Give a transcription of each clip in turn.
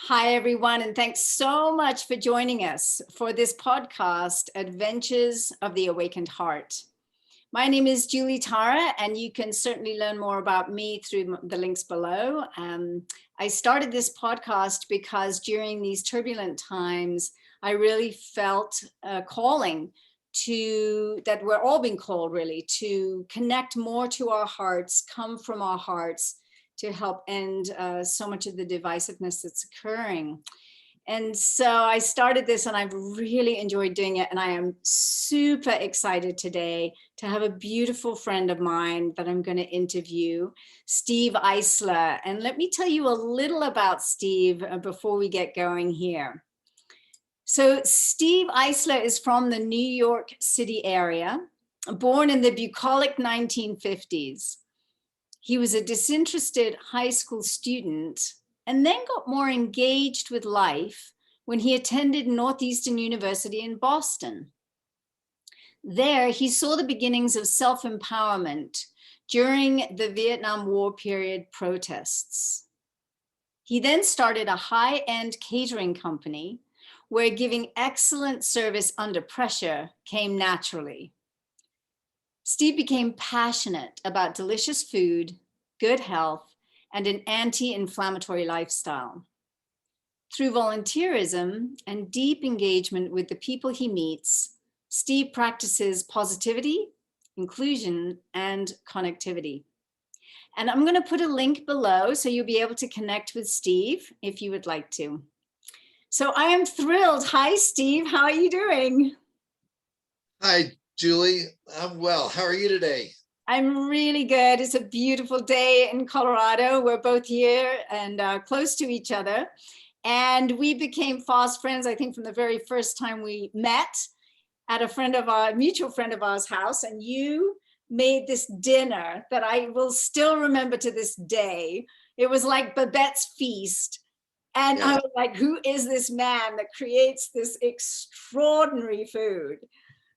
Hi, everyone, and thanks so much for joining us for this podcast, Adventures of the Awakened Heart. My name is Julie Tara, and you can certainly learn more about me through the links below. I started this podcast because during these turbulent times, I really felt a calling that we're all being called really to connect more to our hearts, come from our hearts, to help end so much of the divisiveness that's occurring. And so I started this and I've really enjoyed doing it. And I am super excited today to have a beautiful friend of mine that I'm going to interview, Steve Eisler. And let me tell you a little about Steve before we get going here. So Steve Eisler is from the New York City area, born in the bucolic 1950s. He was a disinterested high school student and then got more engaged with life when he attended Northeastern University in Boston. There, he saw the beginnings of self-empowerment during the Vietnam War period protests. He then started a high-end catering company where giving excellent service under pressure came naturally. Steve became passionate about delicious food, good health, and an anti-inflammatory lifestyle. Through volunteerism and deep engagement with the people he meets, Steve practices positivity, inclusion, and connectivity. And I'm going to put a link below so you'll be able to connect with Steve if you would like to. So I am thrilled. Hi, Steve. How are you doing? Hi, Julie. I'm well. How are you today? I'm really good. It's a beautiful day in Colorado. We're both here and close to each other. And we became fast friends, I think, from the very first time we met at a mutual friend of ours' house. And you made this dinner that I will still remember to this day. It was like Babette's Feast. And I was like, who is this man that creates this extraordinary food?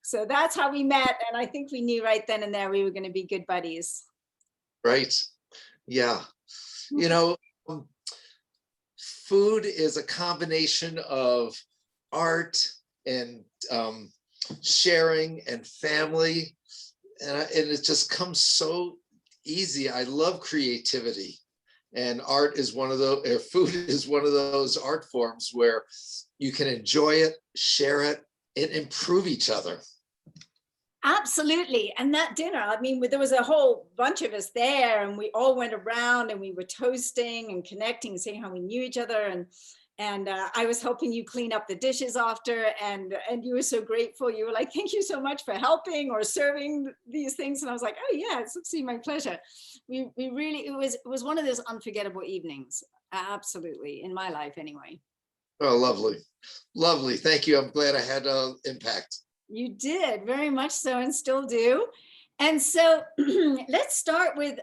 So that's how we met. And I think we knew right then and there we were going to be good buddies. Right. Yeah. You know, food is a combination of art and sharing and family. And it just comes so easy. I love creativity. And art is one of those, or food is one of those art forms where you can enjoy it, share it, and improve each other. Absolutely. And that dinner, I mean, there was a whole bunch of us there and we all went around and we were toasting and connecting, saying how we knew each other. And I was helping you clean up the dishes after, and you were so grateful. You were like, thank you so much for helping or serving these things. And I was like, oh yeah, it's absolutely my pleasure. We really, it was one of those unforgettable evenings. Absolutely. In my life anyway. Oh, lovely. Lovely. Thank you. I'm glad I had an impact. You did, very much so, and still do. And so let's start with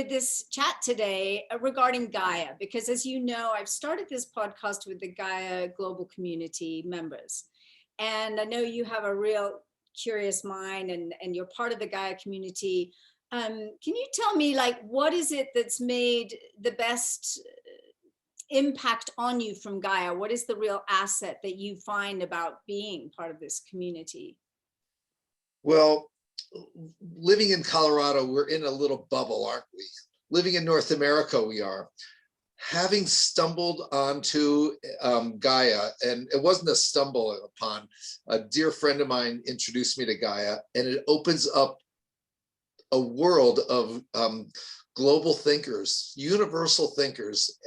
this chat today regarding Gaia, because as you know, I've started this podcast with the Gaia Global Community members. And I know you have a real curious mind and you're part of the Gaia community. Can you tell me, like, what is it that's made the best impact on you from Gaia? What is the real asset that you find about being part of this community? Well, living in Colorado, we're in a little bubble, aren't we? Living in North America, we are. Having stumbled onto Gaia, and it wasn't a stumble upon, a dear friend of mine introduced me to Gaia, and it opens up a world of global thinkers, universal thinkers,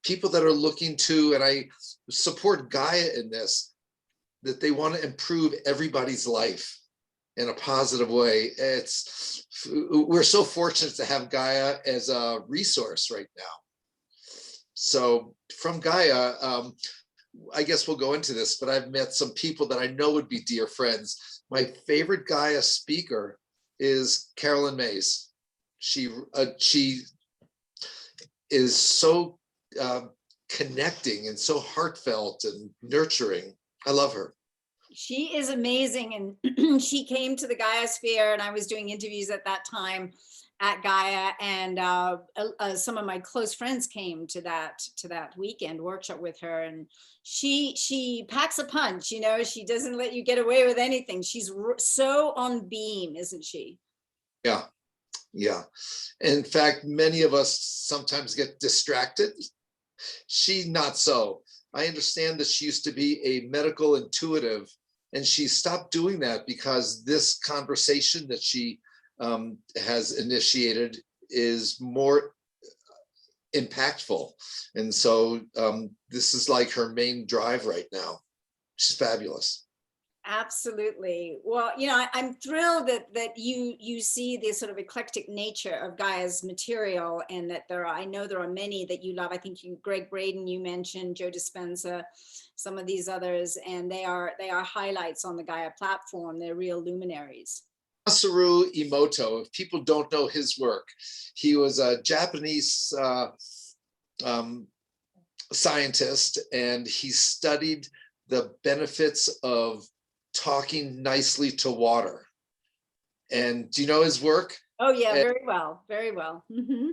people that are looking to, and I support Gaia in this, that they want to improve everybody's life in a positive way. We're so fortunate to have Gaia as a resource right now. So from Gaia, I guess we'll go into this, but I've met some people that I know would be dear friends. My favorite Gaia speaker is Carolyn Mays. She is so connecting and so heartfelt and nurturing. I love her. She is amazing. And she came to the Gaia Sphere and I was doing interviews at that time. at Gaia, and some of my close friends came to that weekend workshop with her, and she packs a punch. You know, she doesn't let you get away with anything. She's so on beam, isn't she? Yeah, yeah. In fact, many of us sometimes get distracted. She not so. I understand that she used to be a medical intuitive, and she stopped doing that because this conversation that she has initiated is more impactful. And so this is like her main drive right now. She's fabulous. Absolutely. Well, you know, I'm thrilled that you see the sort of eclectic nature of Gaia's material, and that I know there are many that you love. I think Greg Braden, you mentioned, Joe Dispenza, some of these others, and they are highlights on the Gaia platform. They're real luminaries. Masaru Emoto, if people don't know his work, he was a Japanese um, scientist, and he studied the benefits of talking nicely to water. And do you know his work? Oh yeah, very well, very well. Mm-hmm.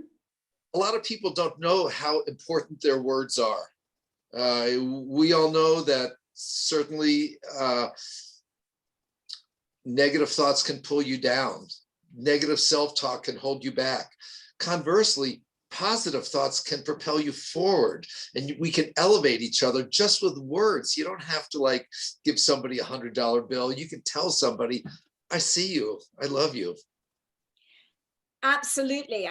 A lot of people don't know how important their words are. We all know that certainly negative thoughts can pull you down. Negative self-talk can hold you back. Conversely, positive thoughts can propel you forward, and we can elevate each other just with words. You don't have to like give somebody $100 bill. You can tell somebody, I see you, I love you. Absolutely.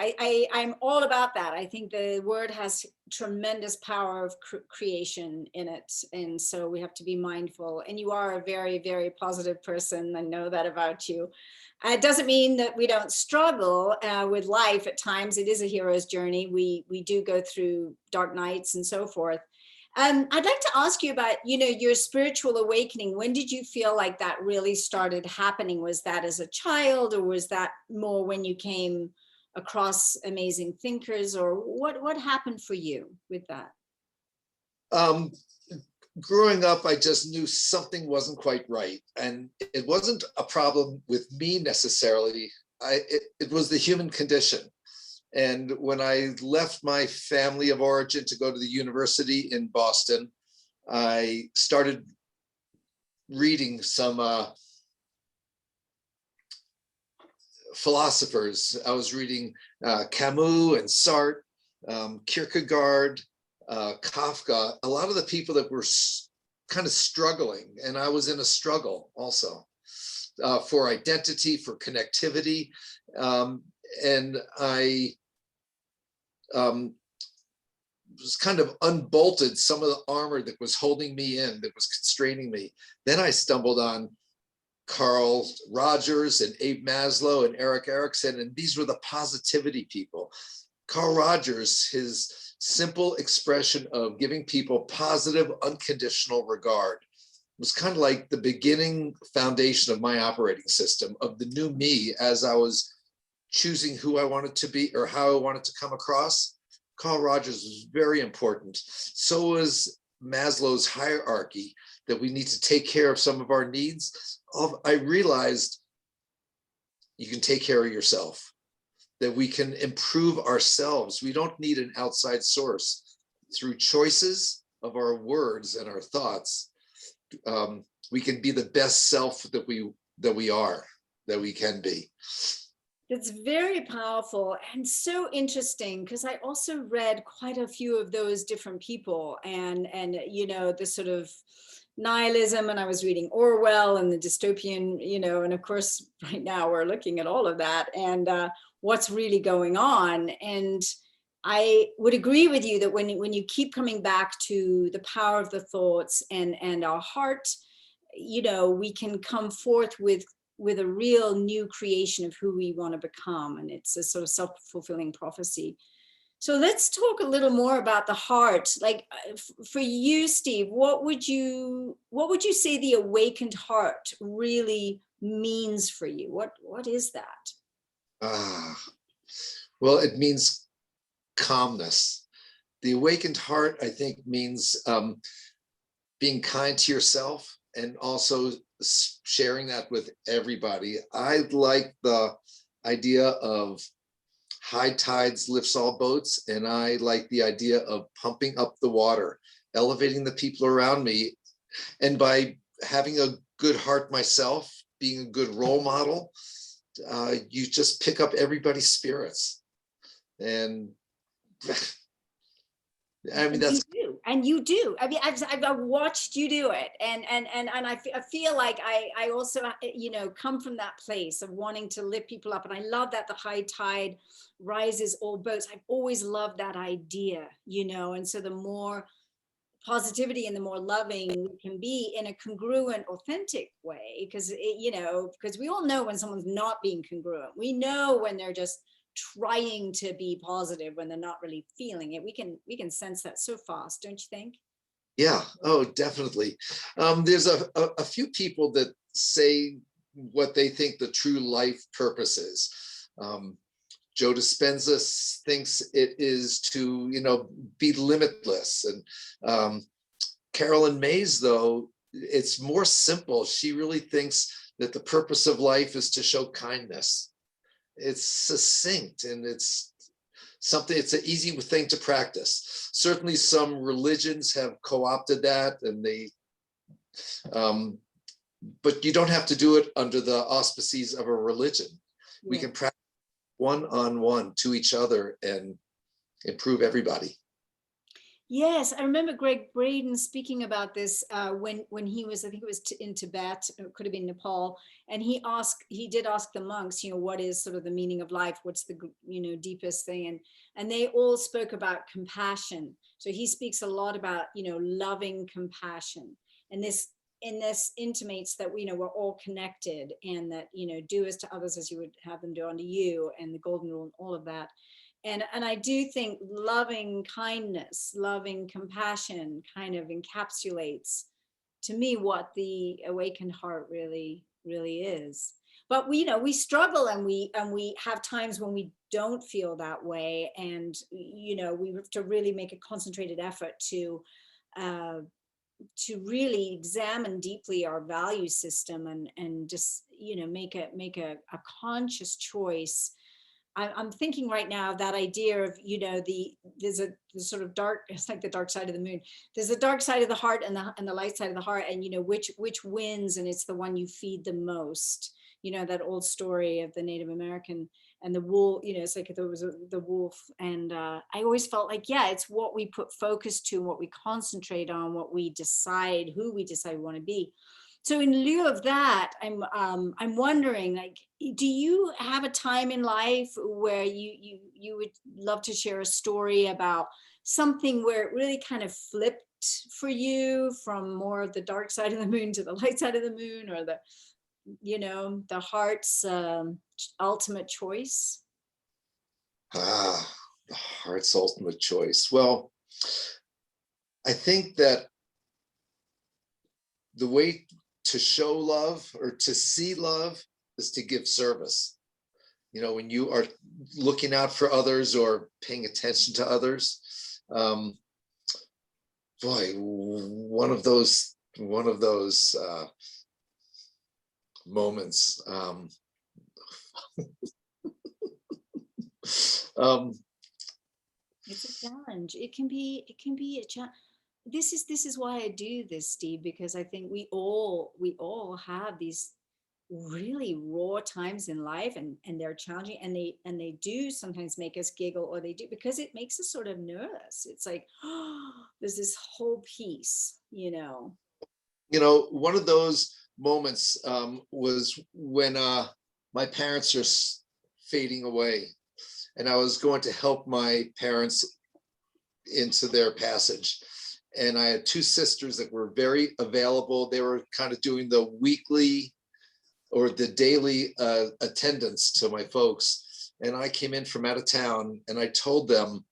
I'm all about that. I think the word has tremendous power of creation in it. And so we have to be mindful. And you are a very, very positive person. I know that about you. It doesn't mean that we don't struggle with life at times. It is a hero's journey. We do go through dark nights and so forth. I'd like to ask you about, you know, your spiritual awakening. When did you feel like that really started happening? Was that as a child, or was that more when you came across amazing thinkers, or what happened for you with that? Growing up, I just knew something wasn't quite right. And it wasn't a problem with me necessarily. It was the human condition. And when I left my family of origin to go to the university in Boston, I started reading some philosophers. I was reading Camus and Sartre, Kierkegaard, Kafka, a lot of the people that were kind of struggling. And I was in a struggle also for identity, for connectivity. And I was kind of unbolted some of the armor that was holding me in, that was constraining me. Then I stumbled on Carl Rogers and Abe Maslow and Erik Erikson, and these were the positivity people. Carl Rogers, his simple expression of giving people positive, unconditional regard was kind of like the beginning foundation of my operating system, of the new me as I was choosing who I wanted to be or how I wanted to come across. Carl Rogers was very important. So was Maslow's hierarchy, that we need to take care of some of our needs. I realized you can take care of yourself, that we can improve ourselves. We don't need an outside source. Through choices of our words and our thoughts, we can be the best self that we are, that we can be. It's very powerful and so interesting, because I also read quite a few of those different people, and you know, the sort of nihilism, and I was reading Orwell and the dystopian, you know, and of course right now we're looking at all of that and what's really going on. And I would agree with you that when you keep coming back to the power of the thoughts and our heart, you know, we can come forth with a real new creation of who we want to become. And it's a sort of self-fulfilling prophecy. So let's talk a little more about the heart. Like for you, Steve, what would you say the awakened heart really means for you? What is that? Well, it means calmness. The awakened heart, I think, means being kind to yourself and also sharing that with everybody. I like the idea of high tides lifts all boats, and I like the idea of pumping up the water, elevating the people around me. And by having a good heart myself, being a good role model, you just pick up everybody's spirits. And I mean, that's, And you do. I mean, I've watched you do it, and I feel like I also come from that place of wanting to lift people up, and I love that the high tide rises all boats. I've always loved that idea, and so the more positivity and the more loving we can be in a congruent, authentic way, because because we all know when someone's not being congruent. We know when they're just trying to be positive when they're not really feeling it. We can sense that so fast, don't you think? yeah, oh, definitely. There's a few people that say what they think the true life purpose is. Joe Dispenza thinks it is to, be limitless. And Carolyn Mays, though, it's more simple. She really thinks that the purpose of life is to show kindness. It's succinct, and it's an easy thing to practice. Certainly some religions have co-opted that, and but you don't have to do it under the auspices of a religion. Yeah. We can practice one-on-one to each other and improve everybody. Yes, I remember Greg Braden speaking about this when he was, I think it was in Tibet, it could have been Nepal, and he did ask the monks, what is sort of the meaning of life? What's the deepest thing? And they all spoke about compassion. So he speaks a lot about loving compassion, and this intimates that we're all connected, and that do as to others as you would have them do unto you, and the golden rule and all of that. And I do think loving kindness, loving compassion kind of encapsulates, to me, what the awakened heart really, really is. But we struggle, and we have times when we don't feel that way, and we have to really make a concentrated effort to really examine deeply our value system, and just make a conscious choice. I'm thinking right now that idea of, there's a sort of dark, it's like the dark side of the moon. There's a dark side of the heart and the light side of the heart, and which wins, and it's the one you feed the most. That old story of the Native American and the wolf, it's like there was the wolf. And I always felt like, yeah, it's what we put focus to, what we concentrate on, what we decide, who we decide we want to be. So in lieu of that, I'm wondering, like, do you have a time in life where you would love to share a story about something where it really kind of flipped for you from more of the dark side of the moon to the light side of the moon, or the heart's ultimate choice? The heart's ultimate choice. Well, I think that the way to show love or to see love is to give service. When you are looking out for others or paying attention to others, one of those moments. It's a challenge. It can be a challenge. This is why I do this, Steve, because I think we all have these really raw times in life, and they're challenging, and they do sometimes make us giggle, or they do because it makes us sort of nervous. It's like, oh, there's this whole piece, One of those moments was when my parents are fading away, and I was going to help my parents into their passage. And I had two sisters that were very available. They were kind of doing the weekly or the daily attendance to my folks. And I came in from out of town, and I told them,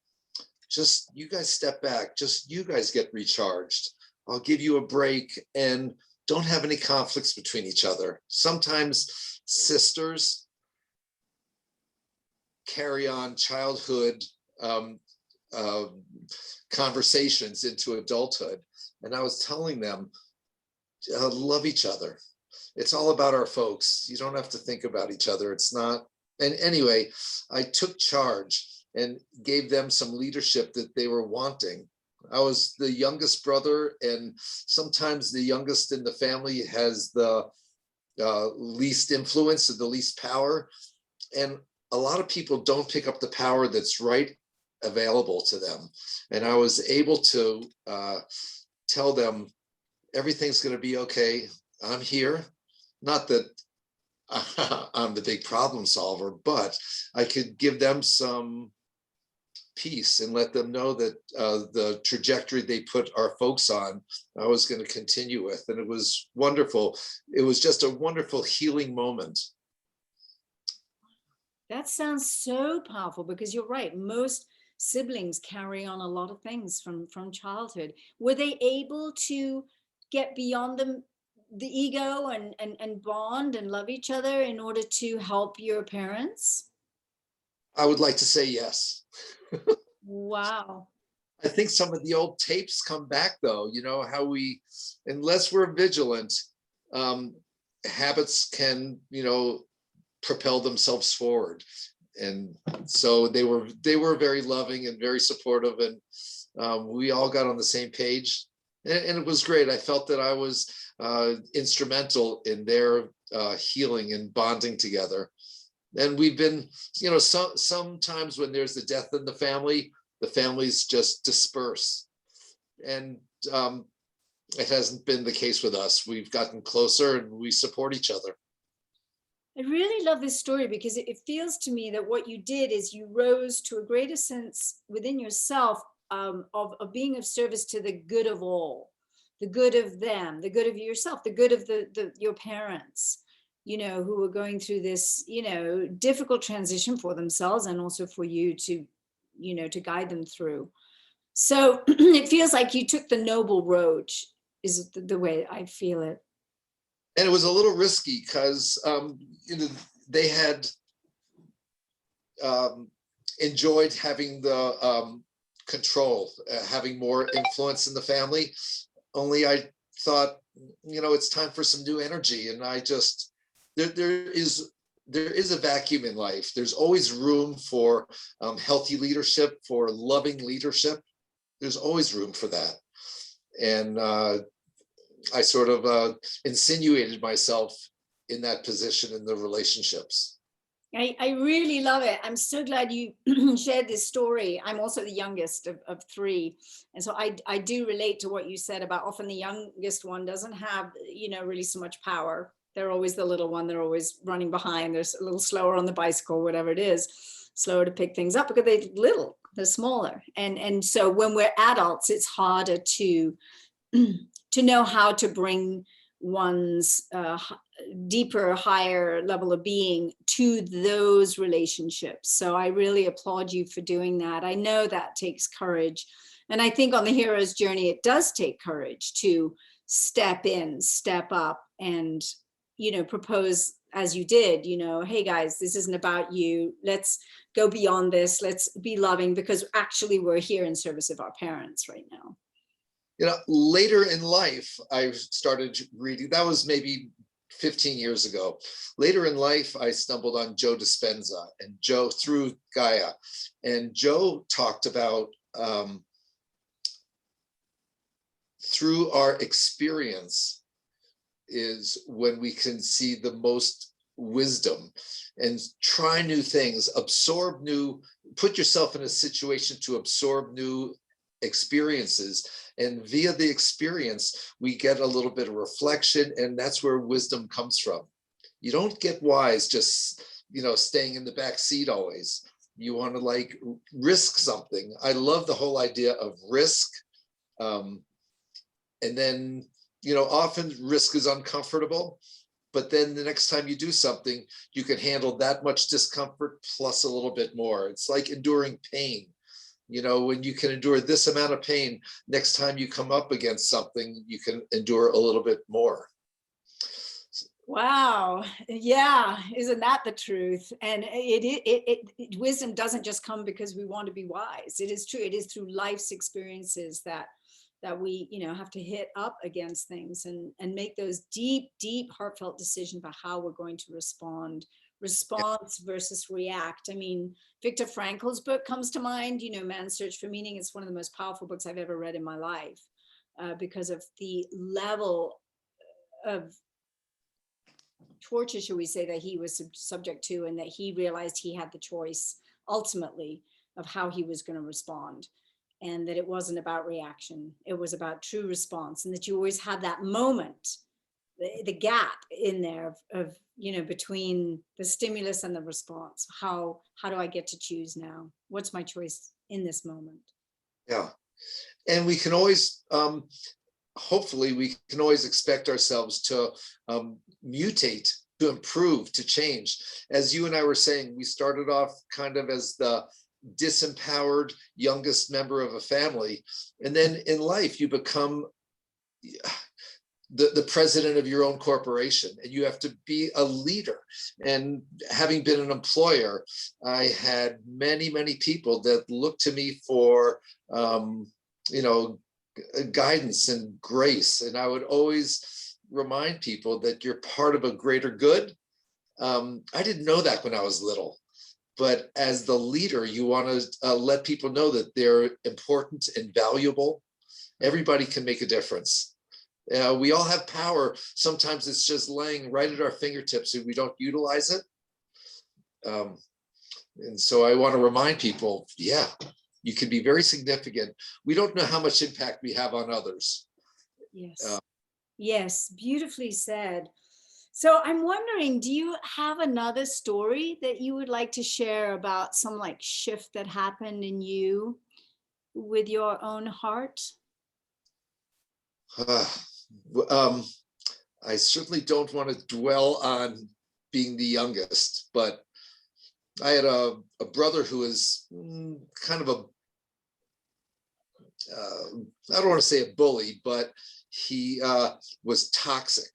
just you guys step back, just you guys get recharged. I'll give you a break, and don't have any conflicts between each other. Sometimes sisters carry on childhood conversations into adulthood. And I was telling them, love each other. It's all about our folks. You don't have to think about each other. It's not And anyway, I took charge and gave them some leadership that they were wanting. I was the youngest brother, and sometimes the youngest in the family has the least influence or the least power. And a lot of people don't pick up the power that's right available to them. And I was able to tell them everything's going to be okay. I'm here. Not that I'm the big problem solver, but I could give them some peace and let them know that the trajectory they put our folks on, I was going to continue with. And it was wonderful. It was just a wonderful healing moment. That sounds so powerful, because you're right. Most siblings carry on a lot of things from childhood. Were they able to get beyond the ego and bond and love each other in order to help your parents? I would like to say yes. Wow. I think some of the old tapes come back, though, you know, how we, unless we're vigilant, habits can, you know, propel themselves forward. And so they were very loving and very supportive, and we all got on the same page, and it was great. I felt that I was instrumental in their healing and bonding together. And we've been, you know, sometimes when there's a death in the families just disperse, and it hasn't been the case with us. We've gotten closer and we support each other. I really love this story, because it feels to me that what you did is you rose to a greater sense within yourself, of being of service to the good of all, the good of them, the good of yourself, the good of your parents, you know, who were going through this, you know, difficult transition for themselves, and also for you to, you know, to guide them through. So it feels like you took the noble road, is the way I feel it. And it was a little risky because you know, they had enjoyed having the control, having more influence in the family. Only I thought, you know, it's time for some new energy. And I just, there is a vacuum in life. There's always room for healthy leadership, for loving leadership. There's always room for that. And I sort of insinuated myself in that position in the relationships. I really love it. I'm so glad you shared this story. I'm also the youngest of three. And so I do relate to what you said about often the youngest one doesn't have, you know, really so much power. They're always the little one. They're always running behind. They're a little slower on the bicycle, whatever it is, slower to pick things up because they're little, they're smaller. And so when we're adults, it's harder to know how to bring one's deeper, higher level of being to those relationships. So I really applaud you for doing that. I know that takes courage. And I think on the hero's journey, it does take courage to step in, step up, and, you know, propose as you did, you know, hey guys, this isn't about you. Let's go beyond this. Let's be loving, because actually we're here in service of our parents right now. You know, later in life, I started reading, that was maybe 15 years ago. Later in life, I stumbled on Joe Dispenza and Joe through Gaia. And Joe talked about through our experience is when we can see the most wisdom and try new things, absorb new, put yourself in a situation to absorb new experiences, and via the experience we get a little bit of reflection, and that's where wisdom comes from. You don't get wise just, you know, staying in the back seat always. You want to like risk something. I love the whole idea of risk, and then, you know, often risk is uncomfortable, but then the next time you do something, you can handle that much discomfort plus a little bit more. It's like enduring pain. You know, when you can endure this amount of pain, next time you come up against something, you can endure a little bit more. Wow. Yeah. Isn't that the truth? And wisdom doesn't just come because we want to be wise. It is true. It is through life's experiences that we, you know, have to hit up against things and make those deep, deep, heartfelt decisions about how we're going to respond response versus react. I mean, Viktor Frankl's book comes to mind, Man's Search for Meaning. It's one of the most powerful books I've ever read in my life because of the level of torture, should we say, that he was subject to, and that he realized he had the choice ultimately of how he was going to respond, and that it wasn't about reaction, it was about true response, and that you always have that moment, the gap in there of between the stimulus and the response. How do I get to choose now? What's my choice in this moment? Yeah, and we can always hopefully we can always expect ourselves to mutate, to improve, to change. As you and I were saying, we started off kind of as the disempowered youngest member of a family, and then in life you become the president of your own corporation, and you have to be a leader. And having been an employer, I had many people that looked to me for guidance and grace. And I would always remind people that you're part of a greater good. I didn't know that when I was little, but as the leader, you want to let people know that they're important and valuable. Everybody can make a difference. We all have power. Sometimes it's just laying right at our fingertips and we don't utilize it. And so I want to remind people, yeah, you can be very significant. We don't know how much impact we have on others. Yes. Yes, beautifully said. So I'm wondering, do you have another story that you would like to share about some shift that happened in you with your own heart? I certainly don't want to dwell on being the youngest, but I had a brother who was kind of I don't want to say a bully, but he was toxic.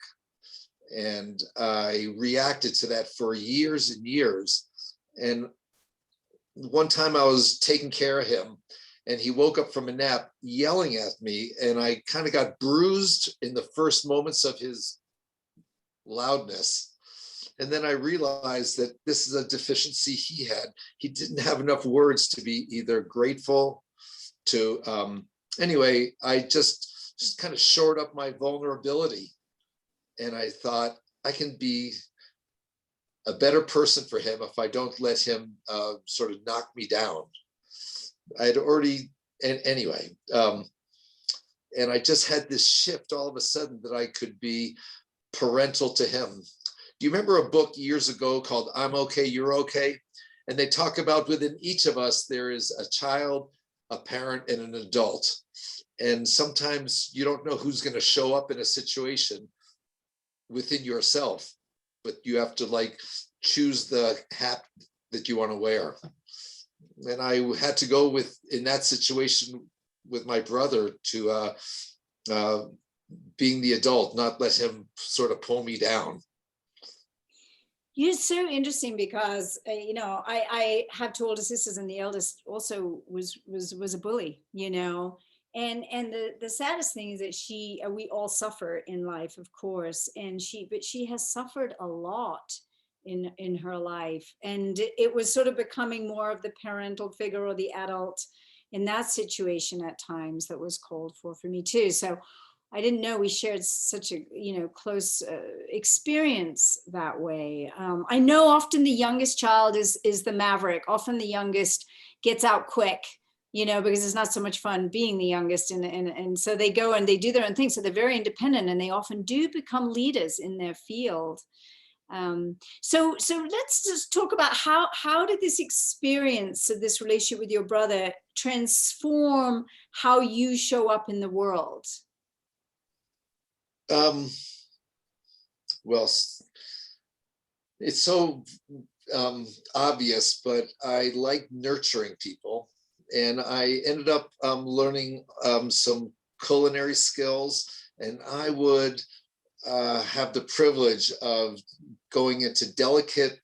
And I reacted to that for years and years. And one time I was taking care of him, and he woke up from a nap yelling at me, and I kind of got bruised in the first moments of his loudness. And then I realized that this is a deficiency he had. He didn't have enough words to be either grateful to, anyway, I just kind of shored up my vulnerability. And I thought, I can be a better person for him if I don't let him sort of knock me down. I'd already, and anyway, and I just had this shift all of a sudden that I could be parental to him. Do you remember a book years ago called I'm Okay, You're Okay? And they talk about within each of us, there is a child, a parent, and an adult. And sometimes you don't know who's going to show up in a situation within yourself, but you have to choose the hat that you want to wear. And I had to go in that situation with my brother to being the adult, not let him sort of pull me down. It's so interesting because I have two older sisters, and the eldest also was a bully, and the saddest thing is that we all suffer in life, of course, but she has suffered a lot in her life, and it was sort of becoming more of the parental figure or the adult in that situation at times that was called for me too. So I didn't know we shared such a close experience that way. I know often the youngest child is the maverick. Often the youngest gets out quick, because it's not so much fun being the youngest, and so they go and they do their own thing. So they're very independent, and they often do become leaders in their field. So let's just talk about how did this experience of this relationship with your brother transform how you show up in the world? Well, it's so obvious, but I like nurturing people, and I ended up learning some culinary skills, and I would have the privilege of going into delicate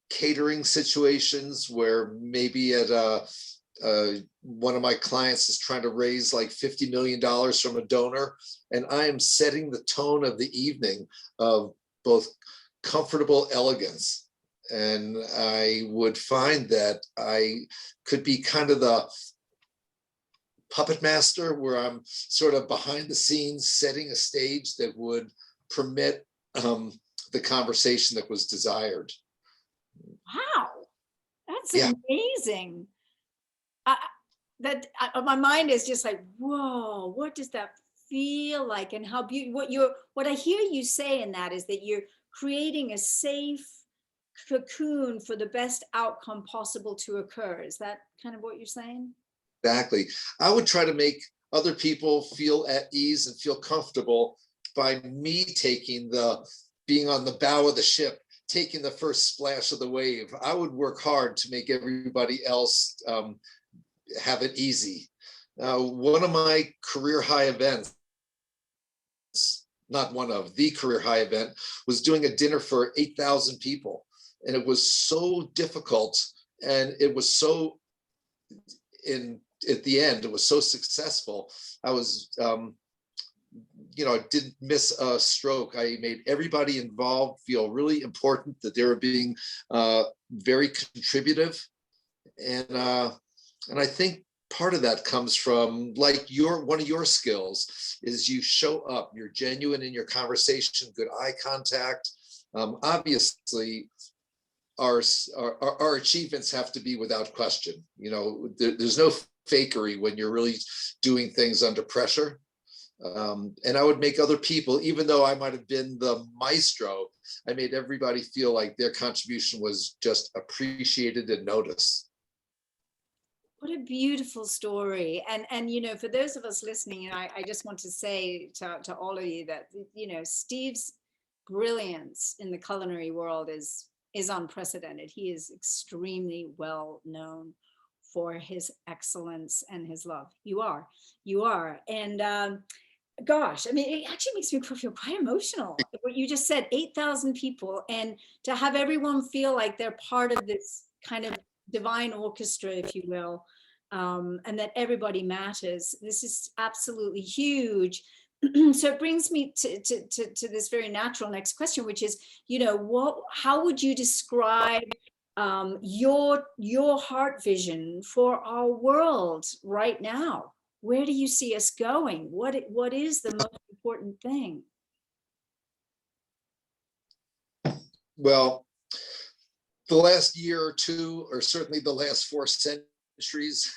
catering situations where maybe at one of my clients is trying to raise $50 million from a donor, and I am setting the tone of the evening of both comfortable elegance. And I would find that I could be kind of the puppet master, where I'm sort of behind the scenes setting a stage that would permit the conversation that was desired. Wow, that's Yeah. amazing. My mind is just like, whoa, what does that feel like? And how beautiful, what I hear you say in that is that you're creating a safe cocoon for the best outcome possible to occur. Is that kind of what you're saying? Exactly. I would try to make other people feel at ease and feel comfortable by me being on the bow of the ship, taking the first splash of the wave. I would work hard to make everybody else have it easy. One of my career high events, not one of, the career high event, was doing a dinner for 8,000 people. And it was so difficult. And it was so, at the end, it was so successful. I was, I didn't miss a stroke. I made everybody involved feel really important, that they were being very contributive. And I think part of that comes from, like, one of your skills is you show up, you're genuine in your conversation, good eye contact. Obviously, our achievements have to be without question. There's no fakery when you're really doing things under pressure. And I would make other people, even though I might have been the maestro, I made everybody feel like their contribution was just appreciated and noticed. What a beautiful story. And for those of us listening, and I just want to say to all of you that, Steve's brilliance in the culinary world is unprecedented. He is extremely well known for his excellence and his love. You are. And gosh, I mean, it actually makes me feel quite emotional. What you just said, 8,000 people, and to have everyone feel like they're part of this kind of divine orchestra, if you will, and that everybody matters. This is absolutely huge. So it brings me to this very natural next question, which is, how would you describe your heart vision for our world right now? Where do you see us going? What is the most important thing? Well, the last year or two, or certainly the last 4 centuries,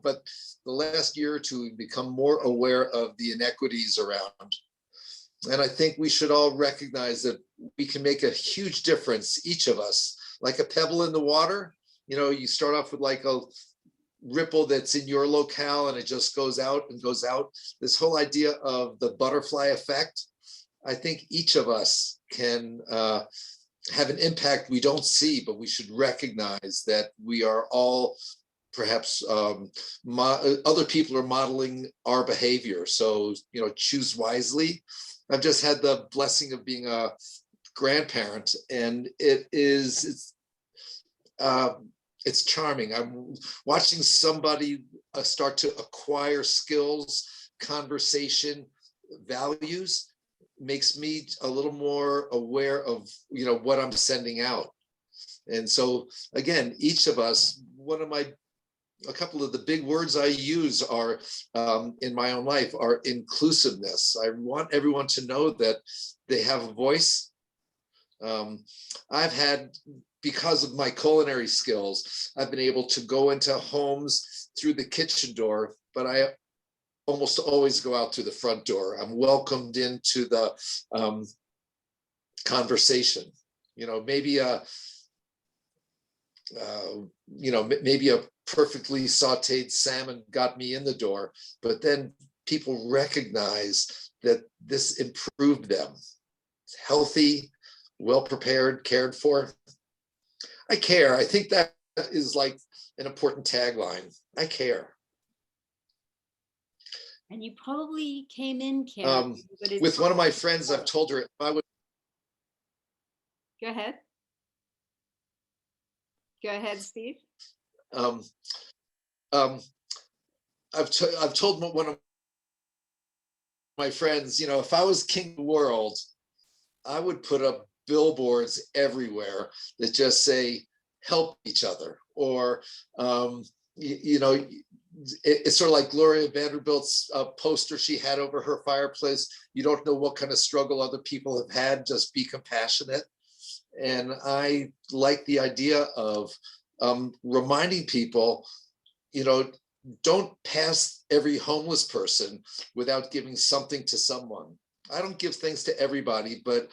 but the last year or two, we've become more aware of the inequities around. And I think we should all recognize that we can make a huge difference, each of us, like a pebble in the water. You start off with like a ripple that's in your locale, and it just goes out and goes out. This whole idea of the butterfly effect, I think each of us can have an impact we don't see, but we should recognize that we are all perhaps other people are modeling our behavior. So, choose wisely. I've just had the blessing of being a grandparent, and it's charming. I'm watching somebody start to acquire skills, conversation, values, makes me a little more aware of, what I'm sending out. And so again, each of us, a couple of the big words I use are in my own life are inclusiveness. I want everyone to know that they have a voice. I've had, because of my culinary skills, I've been able to go into homes through the kitchen door, but I almost always go out through the front door. I'm welcomed into the conversation. Maybe maybe a perfectly sauteed salmon got me in the door, but then people recognize that this improved them. It's healthy, well prepared, cared for. I care. I think that is like an important tagline. I care. And you probably came in caring. With one of my friends, I've told her if I would. Go ahead. Go ahead, Steve. I've told one of my friends, if I was king of the world, I would put $1 billboards everywhere that just say help each other, or it's sort of like Gloria Vanderbilt's poster she had over her fireplace. You don't know what kind of struggle other people have had, just be compassionate. And I like the idea of reminding people, don't pass every homeless person without giving something to someone. I don't give things to everybody, but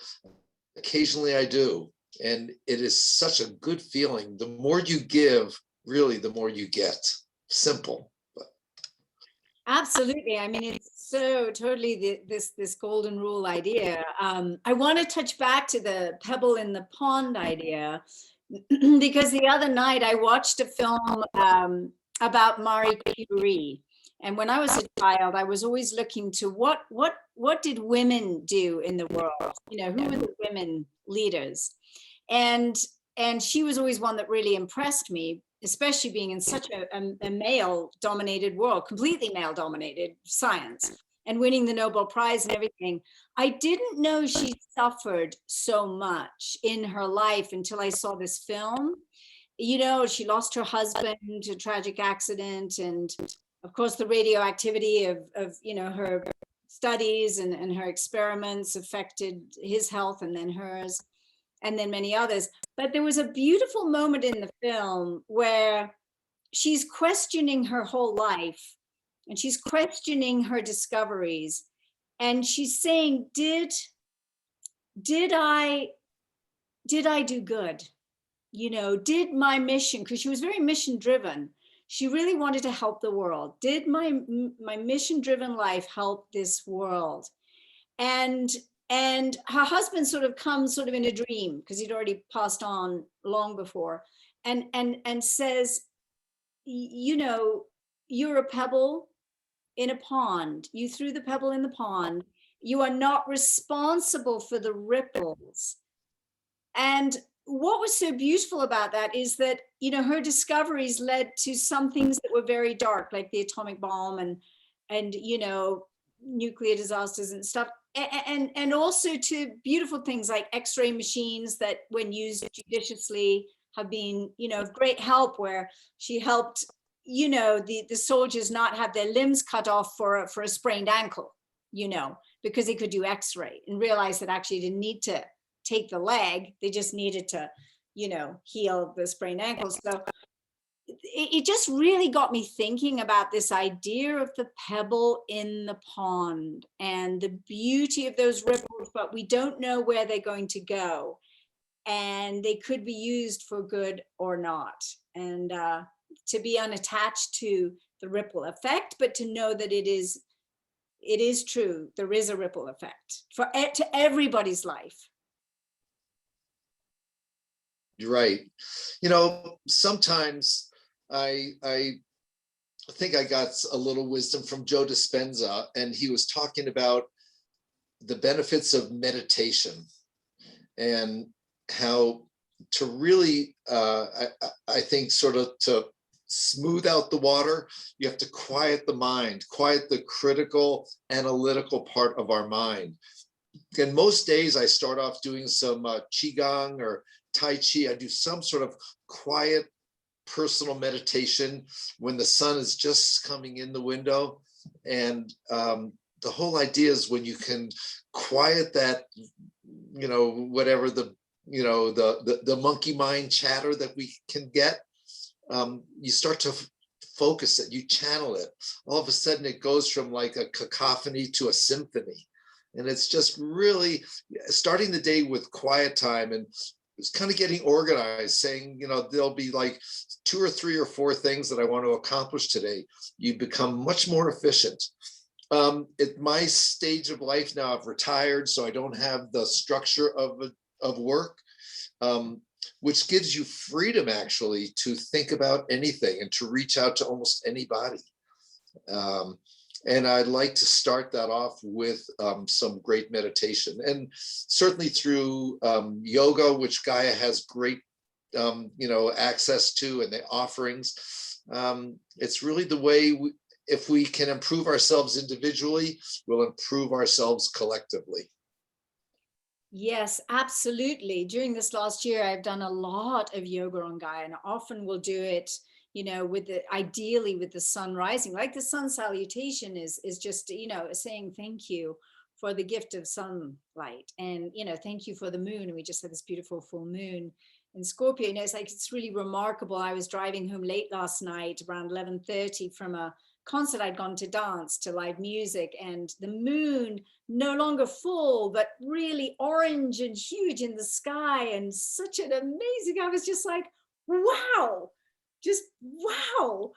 occasionally I do. And it is such a good feeling. The more you give, really, the more you get. Simple. Absolutely. I mean, it's so totally this golden rule idea. I want to touch back to the pebble in the pond idea, because the other night I watched a film about Marie Curie. And when I was a child, I was always looking to what did women do in the world? Who were the women leaders? And she was always one that really impressed me, especially being in such a male-dominated world, completely male-dominated science, and winning the Nobel Prize and everything. I didn't know she suffered so much in her life until I saw this film. She lost her husband to a tragic accident, and of course the radioactivity of her studies and her experiments affected his health and then hers, and then many others. But there was a beautiful moment in the film where she's questioning her whole life, and she's questioning her discoveries, and she's saying, did I do good? Did my mission, because she was very mission driven, she really wanted to help the world. Did my mission driven life help this world? And her husband sort of comes sort of in a dream, because he'd already passed on long before, and says, you're a pebble in a pond. You threw the pebble in the pond. You are not responsible for the ripples. And what was so beautiful about that is that, her discoveries led to some things that were very dark, like the atomic bomb and nuclear disasters and stuff. And also to beautiful things like X-ray machines that, when used judiciously, have been, of great help, where she helped, the soldiers not have their limbs cut off for a sprained ankle, because they could do X-ray and realize that actually they didn't need to take the leg, they just needed to, heal the sprained ankle. So it just really got me thinking about this idea of the pebble in the pond and the beauty of those ripples, but we don't know where they're going to go, and they could be used for good or not. And to be unattached to the ripple effect, but to know that it is true. There is a ripple effect to everybody's life. You're right. Sometimes I think I got a little wisdom from Joe Dispenza, and he was talking about the benefits of meditation and how to really, I think, sort of to smooth out the water, you have to quiet the mind, quiet the critical, analytical part of our mind. And most days I start off doing some Qigong or Tai Chi. I do some sort of quiet personal meditation when the sun is just coming in the window. And the whole idea is, when you can quiet that, whatever the monkey mind chatter that we can get, you start to focus it, you channel it. All of a sudden it goes from like a cacophony to a symphony. And it's just really starting the day with quiet time, and it's kind of getting organized, saying, there'll be like 2 or 3 or 4 things that I want to accomplish today. You become much more efficient. At my stage of life now, I've retired, so I don't have the structure of work, which gives you freedom actually to think about anything and to reach out to almost anybody. And I'd like to start that off with some great meditation, and certainly through yoga, which Gaia has great, access to, and the offerings. It's really the way if we can improve ourselves individually, we'll improve ourselves collectively. Yes, absolutely. During this last year, I've done a lot of yoga on Gaia, and I often will do it, with the ideally with the sun rising. Like the sun salutation is just, saying thank you for the gift of sunlight, and thank you for the moon. And we just had this beautiful full moon in Scorpio. It's like it's really remarkable. I was driving home late last night around 11:30 from a concert I'd gone to dance to live music, and the moon no longer full, but really orange and huge in the sky, and such an amazing, I was just like, wow, just wow.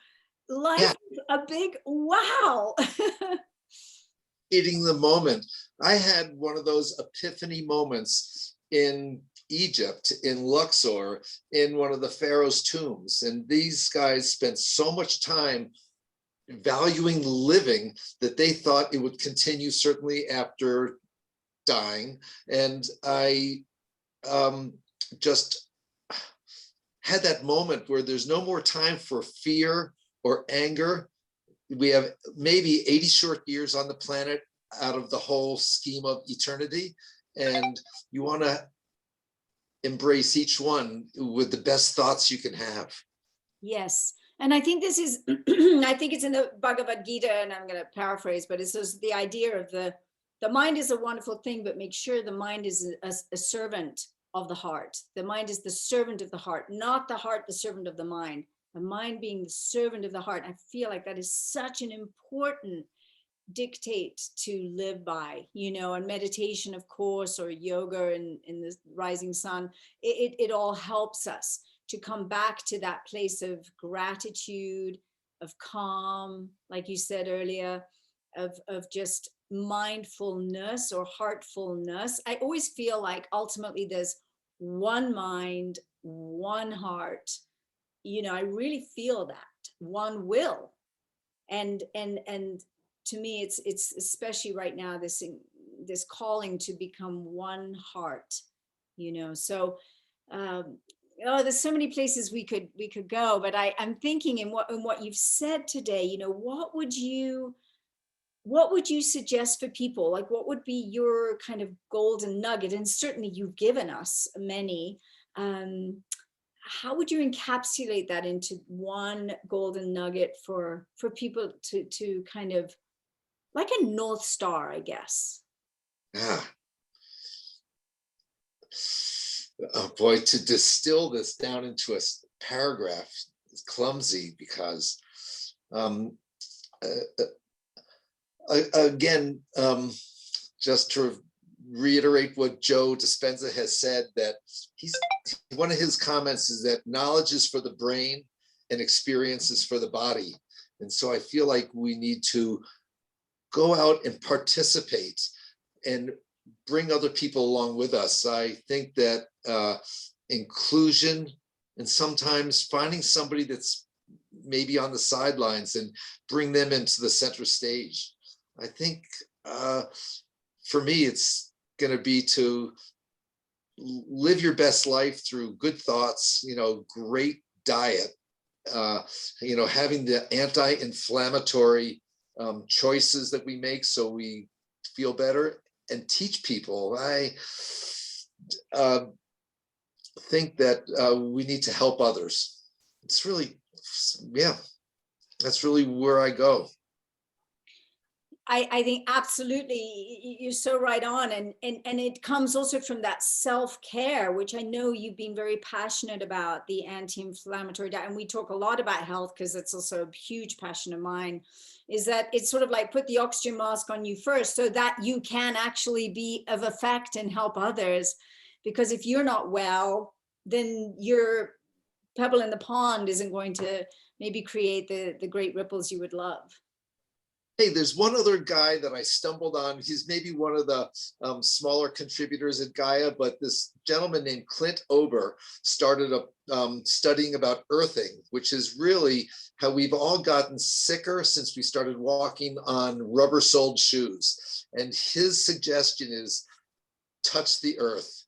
Yeah, Life is a big wow. hitting the moment. I had one of those epiphany moments in Egypt, in Luxor, in one of the pharaoh's tombs. And these guys spent so much time valuing living that they thought it would continue certainly after dying. And I just had that moment where there's no more time for fear or anger. We have maybe 80 short years on the planet out of the whole scheme of eternity. And you want to embrace each one with the best thoughts you can have. Yes. And I think this is, I think it's in the Bhagavad Gita, and I'm going to paraphrase, but it's just the idea of the mind is a wonderful thing, but make sure the mind is a servant of the heart. The mind is the servant of the heart, not the heart, the servant of the mind. The mind being the servant of the heart. I feel like that is such an important dictate to live by, and meditation, of course, or yoga in the rising sun. It all helps us to come back to that place of gratitude, of calm, like you said earlier, of just mindfulness or heartfulness. I always feel like ultimately there's one mind, one heart. I really feel that one will. And to me, it's especially right now this calling to become one heart. So there's so many places we could go, but I'm thinking in what you've said today. What would you suggest for people? Like, what would be your kind of golden nugget? And certainly you've given us many. How would you encapsulate that into one golden nugget for people to kind of, like a North Star, I guess? Ah, oh boy, to distill this down into a paragraph is clumsy because uh, again, just to reiterate what Joe Dispenza has said, that he's one of his comments is that knowledge is for the brain and experience is for the body. And so I feel like we need to go out and participate and bring other people along with us. I think that inclusion and sometimes finding somebody that's maybe on the sidelines and bring them into the center stage. I think for me, it's going to be to live your best life through good thoughts, great diet, having the anti-inflammatory choices that we make so we feel better, and teach people. I think that we need to help others. It's really, yeah, that's really where I go. I think absolutely you're so right on, and it comes also from that self-care, which I know you've been very passionate about, the anti-inflammatory diet, and we talk a lot about health because it's also a huge passion of mine. Is that it's sort of like put the oxygen mask on you first so that you can actually be of effect and help others, because if you're not well, then your pebble in the pond isn't going to maybe create the great ripples you would love. Hey, there's one other guy that I stumbled on. He's maybe one of the smaller contributors at Gaia, but this gentleman named Clint Ober started studying about earthing, which is really how we've all gotten sicker since we started walking on rubber-soled shoes. And his suggestion is touch the earth.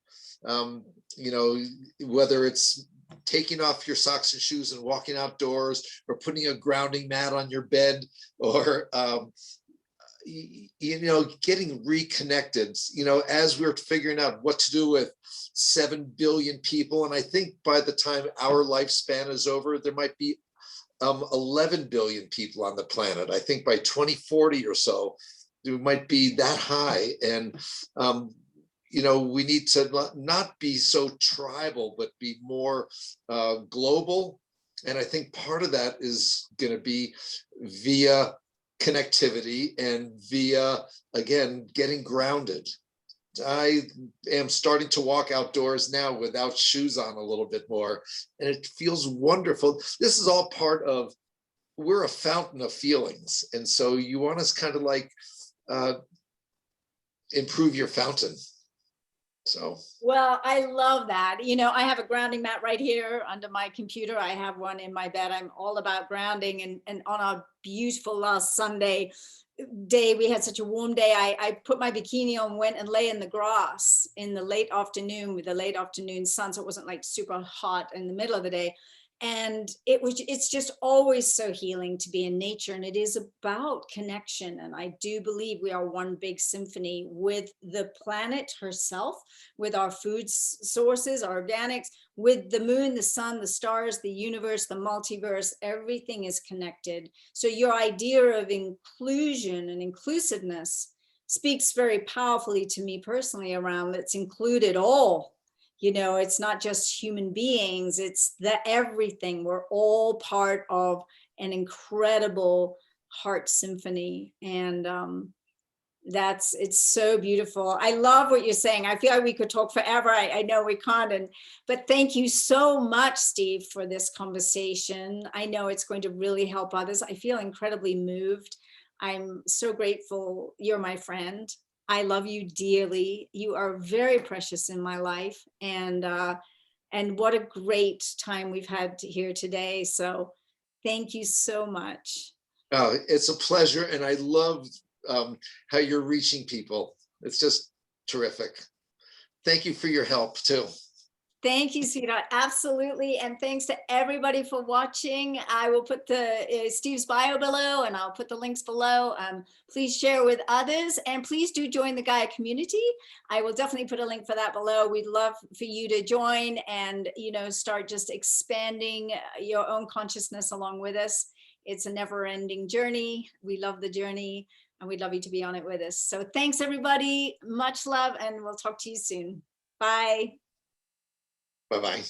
Whether it's taking off your socks and shoes and walking outdoors, or putting a grounding mat on your bed, or you know, getting reconnected, you know, as we're figuring out what to do with 7 billion people. And I think by the time our lifespan is over, there might be 11 billion people on the planet. I think by 2040 or so, there might be that high. And, you know, we need to not be so tribal, but be more global. And I think part of that is going to be via connectivity and via, again, getting grounded. I am starting to walk outdoors now without shoes on a little bit more, and it feels wonderful. This is all part of, we're a fountain of feelings. And so you want to kind of like improve your fountain. So. Well, I love that. You know, I have a grounding mat right here under my computer. I have one in my bed. I'm all about grounding. And on our beautiful last Sunday day, we had such a warm day. I put my bikini on, went and lay in the grass in the late afternoon with the late afternoon sun. So it wasn't like super hot in the middle of the day. And it's just always so healing to be in nature. And it is about connection. And I do believe we are one big symphony with the planet herself, with our food sources, our organics, with the moon, the sun, the stars, the universe, the multiverse. Everything is connected. So your idea of inclusion and inclusiveness speaks very powerfully to me personally around let's include it all. You know, it's not just human beings, it's everything. We're all part of an incredible heart symphony. And it's so beautiful. I love what you're saying. I feel like we could talk forever. I know we can't, but thank you so much, Steve, for this conversation. I know it's going to really help others. I feel incredibly moved. I'm so grateful you're my friend. I love you dearly. You are very precious in my life. And what a great time we've had here today. So thank you so much. Oh, it's a pleasure. And I love how you're reaching people. It's just terrific. Thank you for your help too. Thank you, sweetheart. Absolutely. And thanks to everybody for watching. I will put the Steve's bio below, and I'll put the links below. Please share with others, and please do join the Gaia community. I will definitely put a link for that below. We'd love for you to join and, you know, start just expanding your own consciousness along with us. It's a never-ending journey. We love the journey, and we'd love you to be on it with us. So thanks, everybody. Much love, and we'll talk to you soon. Bye. Bye-bye.